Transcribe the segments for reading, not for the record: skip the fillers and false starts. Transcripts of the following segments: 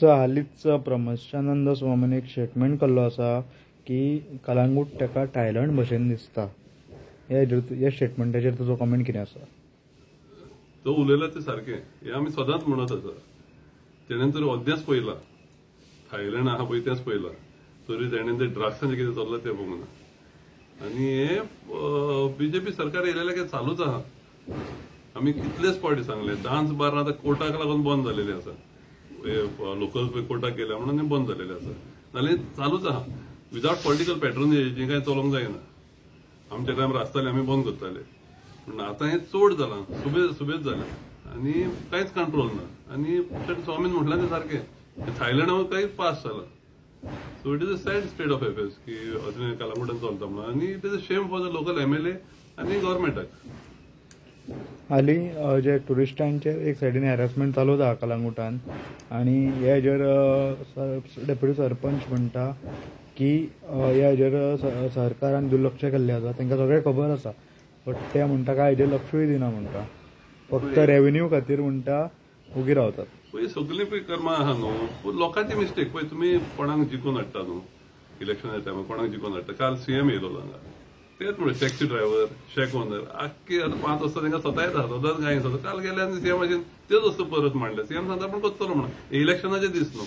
हालींच प्रमोशानंद स्वामीन एक स्टेटमेंट केल्लो आसा की कलंगूट ताका थायलंड भशेन दिसता. ह्या स्टेटमेंटाचेर तुजो कमेंट कितें आसा? तो उलयला ते सारकें, हे आमी सदांच म्हणत आसा. तेणेन तर अद्याच पळयला थायलंड आहा पळय तेंच पळयला, तरी तेणेन ते ड्रग्सांचें कितें चल्लां तें पळोवंक ना. आनी हे बीजेपी सरकार येयलेलें की चालूच आहा. आमी कितलेच फावटी सांगले, डान्स बार आतां कोर्टाक लागून बंद जालेले आसा. लोकल कोर्टाक गेल्या म्हणून बंद जालेले आसा, नाल्यार चालूच आहा. विदाउट पॉलिटिकल पॅट्रोनेज हें कांय चलोवंक जायना. आमच्या टायमार आसताले आमी बंद करताले, पूण आतां हें चड जालां, सुबेज जालें आनी कांयच कंट्रोल ना. आनी स्वामीन म्हटलें तें सारकें, थायलंडाक कांयच पास जाला. So it is a sad state of affairs की अशें कलंगूटान चलता म्हणून. आनी it is a shame for the local MLA आनी गव्हर्मेंटाक. हालीं जे ट्युरिस्टांचेर एक सायडीन हॅरेसमेंट चालूच आहा कलंगूटान, आनी हे हेजेर डेप्युटी सरपंच म्हणटा की ह्या हेजेर सरकारान दुर्लक्ष केल्लें आसा. तांकां सगळें खबर आसा, बट ते म्हणटा काय हेजेर लक्षूय दिना म्हणटा. फक्त रेव्हेन्यू खातीर म्हणटा उगी रावतात. पळय सगळीं पळय कर्मां आहा न्हू, पूण लोकांची मिस्टेक. पळय तुमी कोणाक जिखून हाडटा न्हू इलेक्शनाच्या टायमार, कोणाक जिखून हाडटा. काल CM येयलो हांगा, तेच म्हणून टॅक्सी ड्रायव्हर, शेक ओनर आख्खी आतां 5 वाजता तांकां सतायता, सदांच गाय सता. काल गेले आनी CM तेच वस्तू परत मांडले. CM सांगता पण करतलो म्हणून. इलेक्शनाचे दीस न्हू,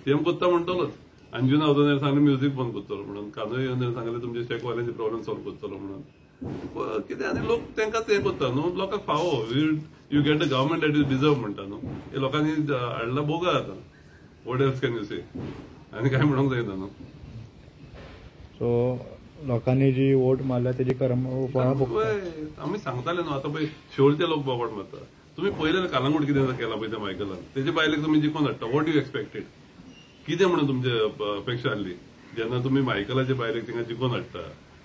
CM करता म्हणटलोच. अंजुना उदयन सांगलें म्युझीक बंद करतलो म्हणून. कानय सांगलें तुमचे शेकवाल्यांचे प्रॉब्लेम सॉल्व करतलो म्हणून. कितें आनी लोक तांकांच हें करता न्हू. लोकांक फावो you get the government that is deserve म्हणटा न्हू. हे लोकांनी हाडला बोगा आतां. वॉट एल्स कॅन यू से? आनी काय म्हणूंक जायना न्हू. सो लोकांनी जी वोट मारल्या तेजी आमी सांगताले न्हू. आतां पळय शेवळचे लोक बोवाट मारता. तुमी पळयलें कलंगूट कितें केला पळय त्या मायकलान. तेजे बायलेक तुमी जिखून हाडटा. What you expected? कितें म्हणून तुमचे अपेक्षा आसली जेन्ना तुमी मायकलाचे बायलेक तिंगा जिखून हाडटा?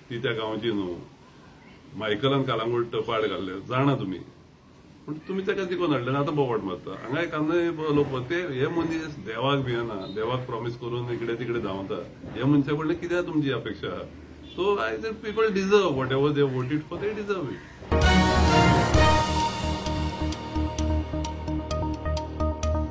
ती त्या गांवची न्हू. मायकलान कलंगूट पाड घाल्ले जाणा तुमी, पूण तुमी ताका जिखून हाडले आनी आतां बोवाट मारता. हांगा कांय लोक ते हे मनीस देवाक भियेना, देवाक प्रॉमिस करून इकडे तिकडे धांवता. हे मनशा कडल्यान कित्याक तुमची अपेक्षा? So I think people deserve what ever they voted for, they deserve it.